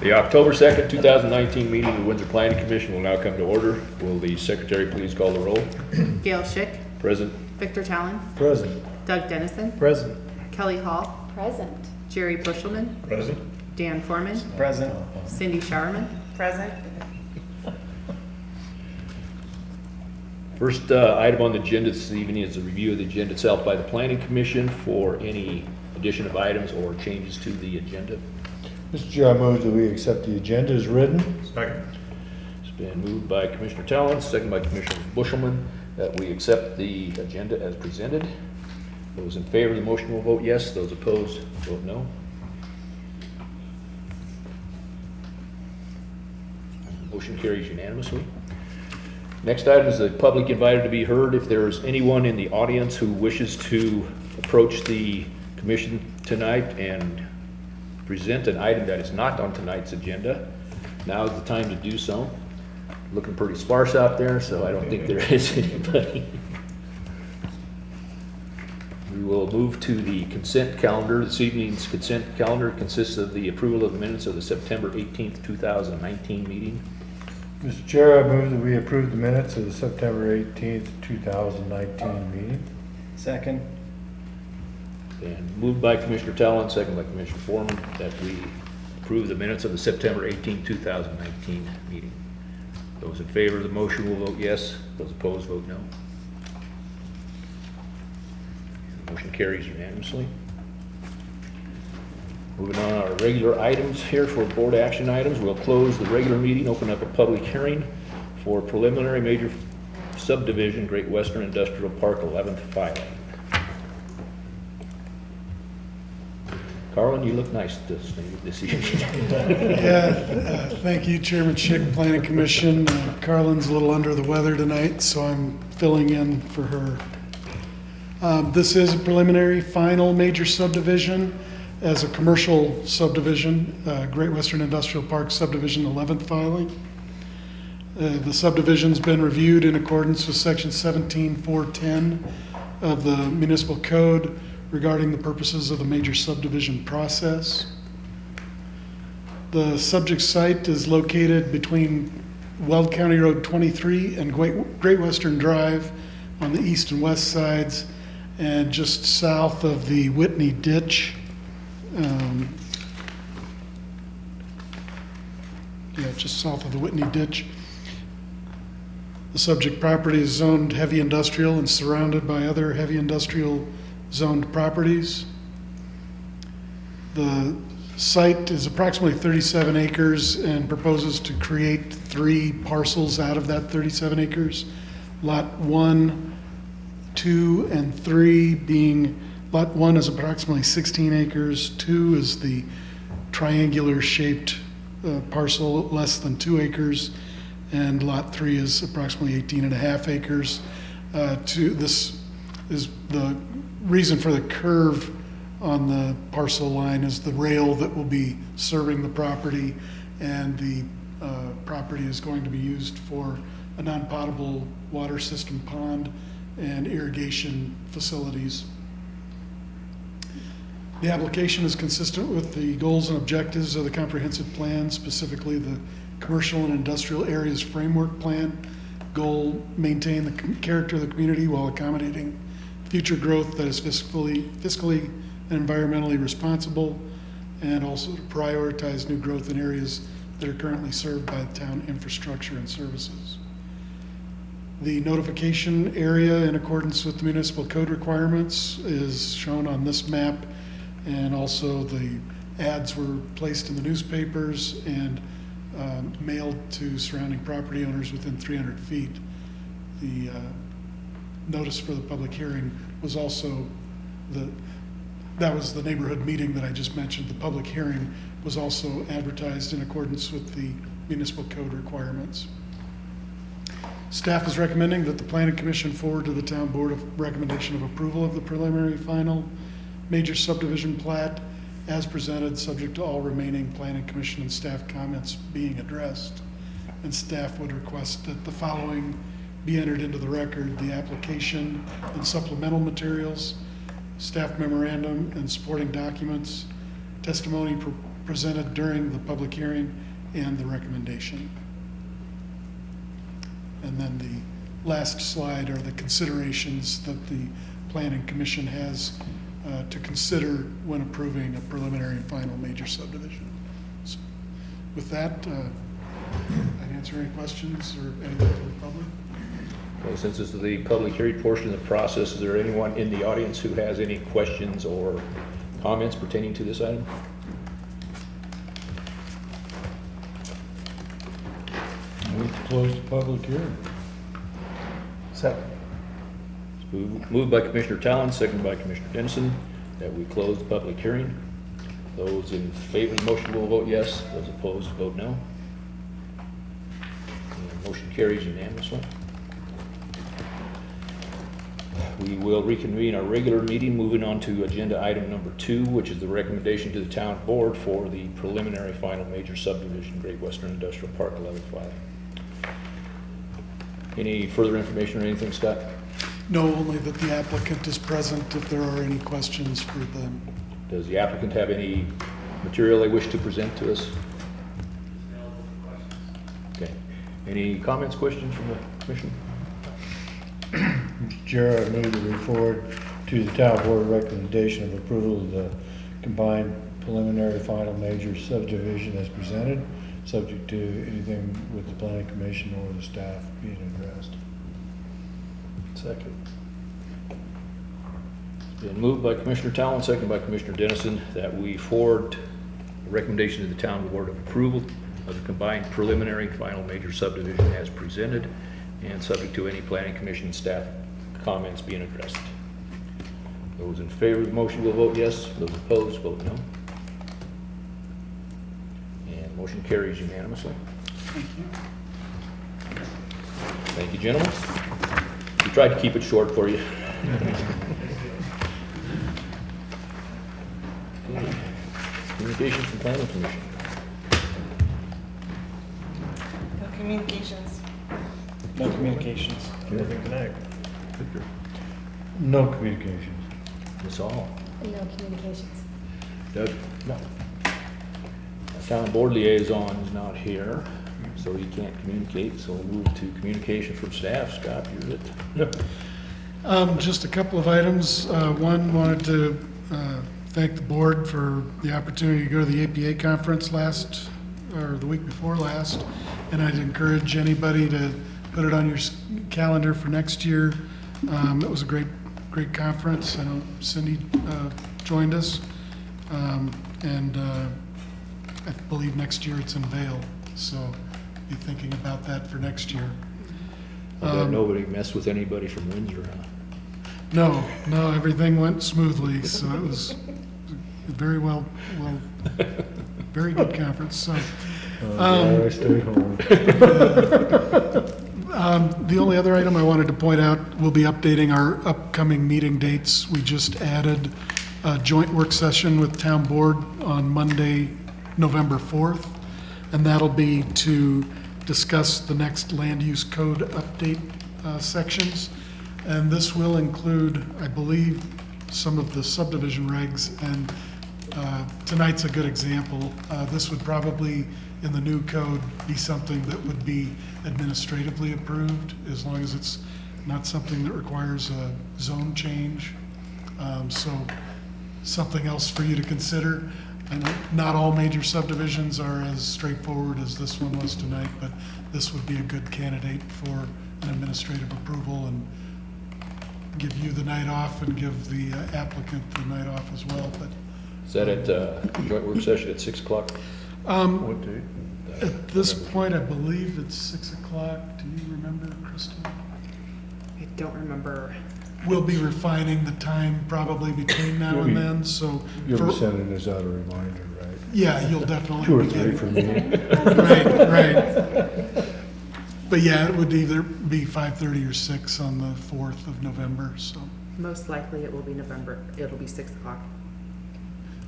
The October 2nd, 2019 meeting of the Windsor Planning Commission will now come to order. Will the secretary please call the roll? Gail Schick, Present. Victor Talon, Present. Doug Dennison, Present. Kelly Hall, Present. Jerry Bushelman, Present. Dan Foreman, Present. Cindy Showerman. Present. First item on the agenda this evening is a review of the agenda itself by the Planning Commission for any addition of items or changes to the agenda. Mr. Chair, I move that we accept the agenda as written. Second. It's been moved by Commissioner Talon, second by Commissioner Bushelman, that we accept the agenda as presented. Those in favor of the motion will vote yes. Those opposed, vote no. Motion carries unanimously. Next item is the public invited to be heard. If there is anyone in the audience who wishes to approach the commission tonight and present an item that is not on tonight's agenda, now is the time to do so. Looking pretty sparse out there, so I don't think there is anybody. We will move to the consent calendar. This evening's consent calendar consists of the approval of the minutes of the September 18th, 2019 meeting. Mr. Chair, I move that we approve the minutes of the September 18th, 2019 meeting. Second. And moved by Commissioner Talon, second by Commissioner Foreman, that we approve the minutes of the September 18, 2019 meeting. Those in favor of the motion will vote yes. Those opposed, vote no. Motion carries unanimously. Moving on our regular items here for board action items. We'll close the regular meeting, open up a public hearing for preliminary major subdivision, Great Western Industrial Park 11th filing. Carlin, you look nice this evening. Yeah, thank you, Chairman Schick, Planning Commission. Carlin's a little under the weather tonight, so I'm filling in for her. This is a preliminary final major subdivision as a commercial subdivision, Great Western Industrial Park Subdivision 11th filing. The subdivision's been reviewed in accordance with Section 17.410 of the Municipal Code regarding the purposes of the major subdivision process. The subject site is located between Weld County Road 23 and Great Western Drive on the east and west sides, and just south of the Whitney Ditch. Just south of the Whitney Ditch. The subject property is zoned heavy industrial and surrounded by other heavy industrial zoned properties. The site is approximately 37 acres and proposes to create 3 parcels out of that 37 acres. Lot 1, 2, and 3 being, Lot 1 is approximately 16 acres, 2 is the triangular shaped parcel less than 2 acres, and Lot 3 is approximately 18.5 acres. This is the reason for the curve on the parcel line is the rail that will be serving the property, and the property is going to be used for a non-potable water system pond and irrigation facilities. The application is consistent with the goals and objectives of the comprehensive plan, specifically the commercial and industrial areas framework plan. Goal, maintain the character of the community while accommodating future growth that is fiscally and environmentally responsible, and also to prioritize new growth in areas that are currently served by the town infrastructure and services. The notification area in accordance with the municipal code requirements is shown on this map, and also the ads were placed in the newspapers and mailed to surrounding property owners within 300 feet. The notice for the public hearing was also that was the neighborhood meeting that I just mentioned. The public hearing was also advertised in accordance with the municipal code requirements. Staff is recommending that the Planning Commission forward to the Town Board of recommendation of approval of the preliminary final major subdivision plat as presented, subject to all remaining Planning Commission and staff comments being addressed. And staff would request that the following be entered into the record: the application and supplemental materials, staff memorandum and supporting documents, testimony presented during the public hearing and the recommendation. And then the last slide are the considerations that the Planning Commission has to consider when approving a preliminary and final major subdivision. So with that, I'd answer any questions or anything from the public. Okay, since this is the public hearing portion of the process, is there anyone in the audience who has any questions or comments pertaining to this item? Move to close the public hearing. Second. It's moved by Commissioner Talon, seconded by Commissioner Dennison, that we close the public hearing. Those in favor of the motion will vote yes. Those opposed, vote no. And the motion carries unanimously. We will reconvene our regular meeting, moving on to agenda item number 2, which is the recommendation to the town board for the preliminary final major subdivision, Great Western Industrial Park 11-5. Any further information or anything, Scott? No, only that the applicant is present if there are any questions for them. Does the applicant have any material they wish to present to us? Okay. Any comments, questions from the commission? Mr. Chair, I move that we forward to the town board recommendation of approval of the combined preliminary final major subdivision as presented, subject to anything with the planning commission or the staff being addressed. Second. It's been moved by Commissioner Talon, seconded by Commissioner Dennison, that we forward a recommendation to the town board of approval of the combined preliminary final major subdivision as presented and subject to any planning commission staff comments being addressed. Those in favor of the motion will vote yes. Those opposed, vote no. And motion carries unanimously. Thank you. Thank you, gentlemen. We tried to keep it short for you. Okay. Communications from Planning Commission. No communications. No communications. Nothing tonight. Victor. No communications. Ms. Hall. No communications. Doug? No. Town board liaison is not here, so he can't communicate, so we'll move to communication from staff. Scott, you're it. Just a couple of items. One, wanted to thank the board for the opportunity to go to the APA conference the week before last, and I'd encourage anybody to put it on your calendar for next year. It was a great conference. I know Cindy joined us, and I believe next year it's in Vail, so be thinking about that for next year. I bet nobody messed with anybody from Windsor, huh? No, everything went smoothly, so it was very very good conference, so. I stayed home. The only other item I wanted to point out, we'll be updating our upcoming meeting dates. We just added a joint work session with town board on Monday, November 4th, and that'll be to discuss the next land use code update sections. And this will include, I believe, some of the subdivision regs, and tonight's a good example. This would probably, in the new code, be something that would be administratively approved, as long as it's not something that requires a zone change. So something else for you to consider. I know not all major subdivisions are as straightforward as this one was tonight, but this would be a good candidate for an administrative approval and give you the night off and give the applicant the night off as well. But Is that at joint work session at 6 o'clock? What date? at this point, I believe it's 6 o'clock. Do you remember, Crystal? I don't remember. We'll be refining the time probably between now and then, so. You'll for- be sending us out a reminder, right? Yeah, you'll definitely. 2 or be 3 getting- for me. Right. But yeah, it would either be 5:30 or 6 on the 4th of November, so, Most likely it will be November. It'll be 6 o'clock.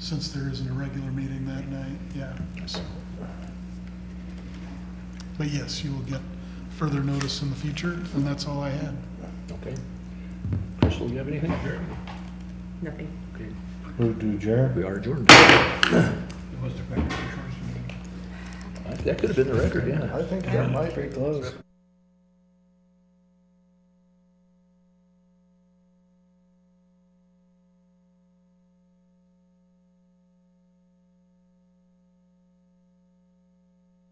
since there isn't a regular meeting that night, yeah. so. But yes, you will get further notice in the future, and that's all I had. Okay. Crystal, you have anything? Nothing. Okay. Move to adjourn. We are adjourned. That could have been the record, yeah. I think that might be close.